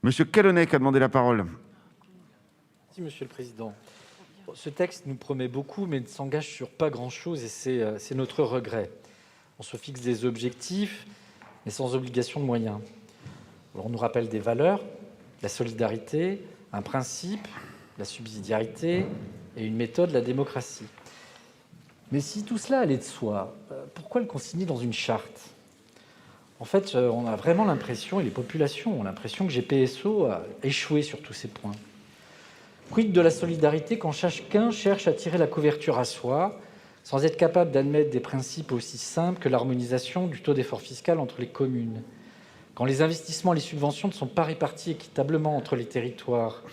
Monsieur Callennec a demandé la parole. Merci, Monsieur le Président. Ce texte nous promet beaucoup, mais ne s'engage sur pas grand-chose, et c'est notre regret. On se fixe des objectifs, mais sans obligation de moyens. Alors, on nous rappelle des valeurs, la solidarité, un principe, la subsidiarité et une méthode, la démocratie. Mais si tout cela allait de soi, pourquoi le consigner dans une charte ? En fait, on a vraiment l'impression, et les populations ont l'impression, que GPSO a échoué sur tous ces points. Quid de la solidarité quand chacun cherche à tirer la couverture à soi, sans être capable d'admettre des principes aussi simples que l'harmonisation du taux d'effort fiscal entre les communes, quand les investissements et les subventions ne sont pas répartis équitablement entre les territoires,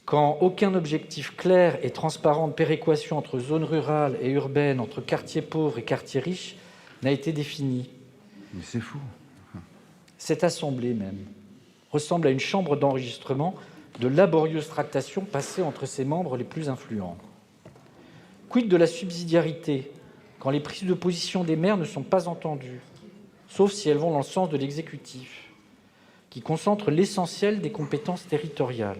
quand aucun objectif clair et transparent de péréquation entre zones rurales et urbaines, entre quartiers pauvres et quartiers riches, n'a été défini. Mais c'est fou. Cette assemblée même ressemble à une chambre d'enregistrement de laborieuse tractation passée entre ses membres les plus influents. Quid de la subsidiarité quand les prises de position des maires ne sont pas entendues, sauf si elles vont dans le sens de l'exécutif, qui concentre l'essentiel des compétences territoriales,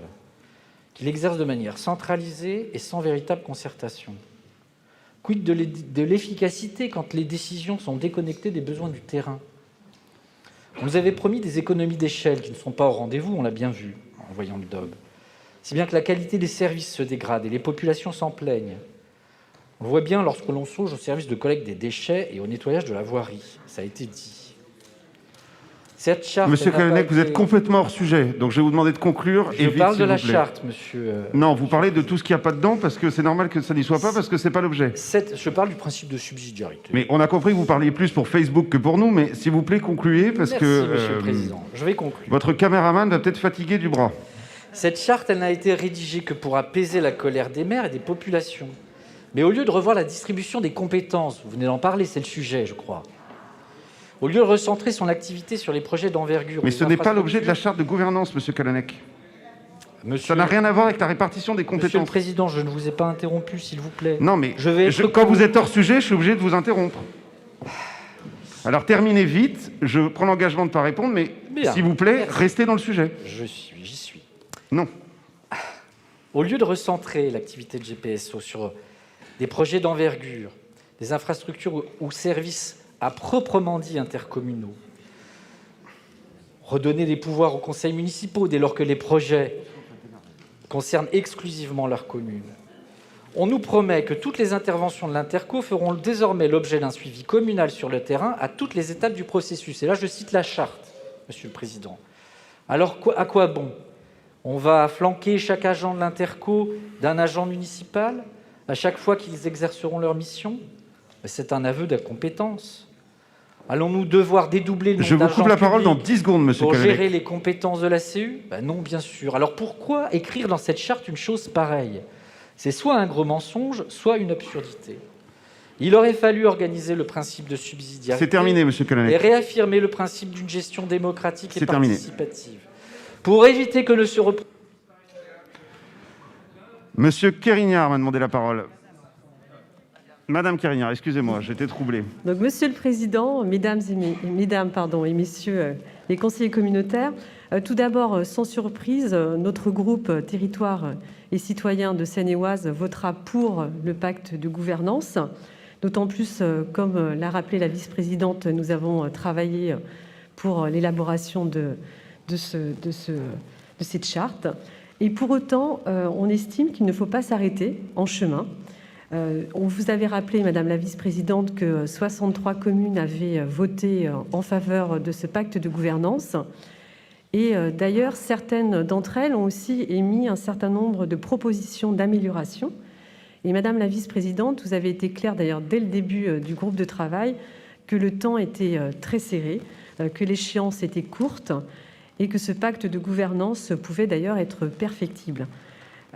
qui l'exerce de manière centralisée et sans véritable concertation. Quid de l'efficacité quand les décisions sont déconnectées des besoins du terrain. On nous avait promis des économies d'échelle qui ne sont pas au rendez-vous, on l'a bien vu en voyant le DOB. Si bien que la qualité des services se dégrade et les populations s'en plaignent. On le voit bien lorsque l'on songe au service de collecte des déchets et au nettoyage de la voirie. Ça a été dit. Cette charte, Monsieur Callennec, vous êtes complètement hors sujet, donc je vais vous demander de conclure. Je parle de la charte, monsieur. Non, vous parlez de tout ce qu'il n'y a pas dedans, parce que c'est normal que ça n'y soit pas, parce que ce n'est pas l'objet. Je parle du principe de subsidiarité. Mais on a compris que vous parliez plus pour Facebook que pour nous, mais s'il vous plaît, concluez, parce Merci, que monsieur le Président. Je vais conclure. Votre caméraman va peut-être fatiguer du bras. Cette charte, elle n'a été rédigée que pour apaiser la colère des maires et des populations. Mais au lieu de revoir la distribution des compétences, vous venez d'en parler, c'est le sujet, je crois. Au lieu de recentrer son activité sur les projets d'envergure... Mais ce n'est pas l'objet de la charte de gouvernance, monsieur Callennec. Ça n'a rien à voir avec la répartition des compétences. Monsieur le Président, je ne vous ai pas interrompu, s'il vous plaît. Non, mais quand vous êtes hors sujet, je suis obligé de vous interrompre. Alors terminez vite, je prends l'engagement de ne pas répondre, mais s'il vous plaît, restez dans le sujet. J'y suis. Non. Au lieu de recentrer l'activité de GPSO sur des projets d'envergure, des infrastructures ou services à proprement dit intercommunaux, redonner des pouvoirs aux conseils municipaux dès lors que les projets concernent exclusivement leur commune. On nous promet que toutes les interventions de l'Interco feront désormais l'objet d'un suivi communal sur le terrain à toutes les étapes du processus. Et là, je cite la charte, Monsieur le Président. Alors, à quoi bon ? On va flanquer chaque agent de l'Interco d'un agent municipal à chaque fois qu'ils exerceront leur mission ? C'est un aveu d'incompétence. Allons-nous devoir dédoubler le nombre d'agents Je vous coupe la parole dans 10 secondes, monsieur pour Callennec. gérer les compétences de la CU ? Non, bien sûr. Alors pourquoi écrire dans cette charte une chose pareille ? C'est soit un gros mensonge, soit une absurdité. Il aurait fallu organiser le principe de subsidiarité. C'est terminé, monsieur Callennec. Et réaffirmer le principe d'une gestion démocratique et participative. Pour éviter que ne se reproduise... Monsieur Kérignard m'a demandé la parole. Madame Kérignard, excusez-moi, j'étais troublé. Donc, Monsieur le Président, mesdames et messieurs les conseillers communautaires, tout d'abord, sans surprise, notre groupe Territoire et Citoyens de Seine-et-Oise votera pour le pacte de gouvernance. D'autant plus, comme l'a rappelé la vice-présidente, nous avons travaillé pour l'élaboration de cette charte. Et pour autant, on estime qu'il ne faut pas s'arrêter en chemin. On vous avait rappelé, Madame la vice-présidente, que 63 communes avaient voté en faveur de ce pacte de gouvernance. Et d'ailleurs, certaines d'entre elles ont aussi émis un certain nombre de propositions d'amélioration. Et Madame la vice-présidente, vous avez été claire d'ailleurs dès le début du groupe de travail que le temps était très serré, que l'échéance était courte et que ce pacte de gouvernance pouvait d'ailleurs être perfectible.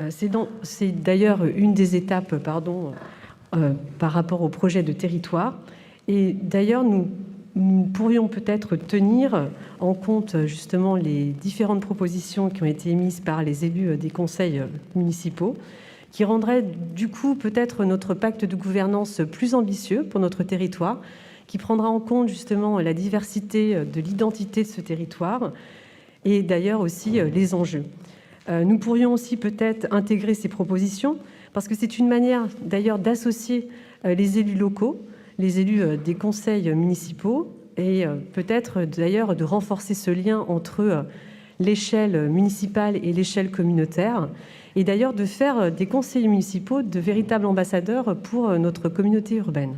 C'est d'ailleurs une des étapes par rapport au projet de territoire. Et d'ailleurs, nous pourrions peut-être tenir en compte justement les différentes propositions qui ont été émises par les élus des conseils municipaux, qui rendraient du coup peut-être notre pacte de gouvernance plus ambitieux pour notre territoire, qui prendra en compte justement la diversité de l'identité de ce territoire et d'ailleurs aussi les enjeux. Nous pourrions aussi peut-être intégrer ces propositions, parce que c'est une manière d'ailleurs d'associer les élus locaux, les élus des conseils municipaux, et peut-être d'ailleurs de renforcer ce lien entre l'échelle municipale et l'échelle communautaire, et d'ailleurs de faire des conseillers municipaux de véritables ambassadeurs pour notre communauté urbaine.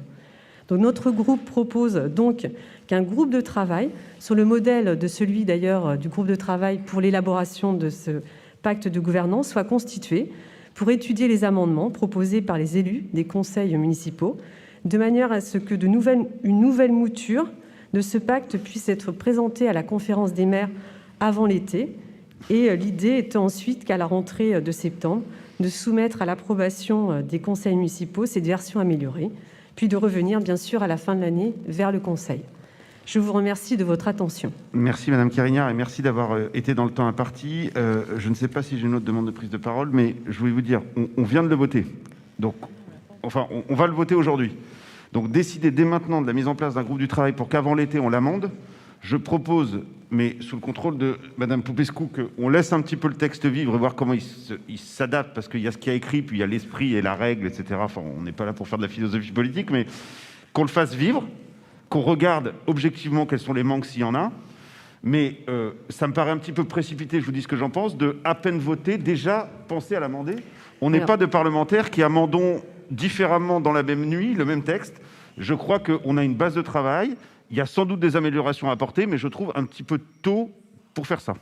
Donc notre groupe propose donc qu'un groupe de travail, sur le modèle de celui d'ailleurs du groupe de travail pour l'élaboration de ce pacte de gouvernance, soit constitué pour étudier les amendements proposés par les élus des conseils municipaux, de manière à ce que une nouvelle mouture de ce pacte puisse être présentée à la conférence des maires avant l'été, et l'idée étant ensuite qu'à la rentrée de septembre, de soumettre à l'approbation des conseils municipaux cette version améliorée, puis de revenir bien sûr à la fin de l'année vers le Conseil. Je vous remercie de votre attention. Merci Madame Carignard et merci d'avoir été dans le temps imparti. Je ne sais pas si j'ai une autre demande de prise de parole, mais je voulais vous dire, on vient de le voter. Donc, enfin, on va le voter aujourd'hui. Donc, décider dès maintenant de la mise en place d'un groupe du travail pour qu'avant l'été, on l'amende. Je propose, mais sous le contrôle de Madame Popescu, qu'on laisse un petit peu le texte vivre et voir comment il s'adapte, parce qu'il y a ce qu'il y a écrit, puis il y a l'esprit et la règle, etc. Enfin, on n'est pas là pour faire de la philosophie politique, mais qu'on le fasse vivre, qu'on regarde objectivement quels sont les manques s'il y en a. Mais ça me paraît un petit peu précipité, je vous dis ce que j'en pense, de à peine voter, déjà penser à l'amender. On n'est pas de parlementaires qui amendons différemment dans la même nuit le même texte. Je crois qu'on a une base de travail. Il y a sans doute des améliorations à apporter, mais je trouve un petit peu tôt pour faire ça.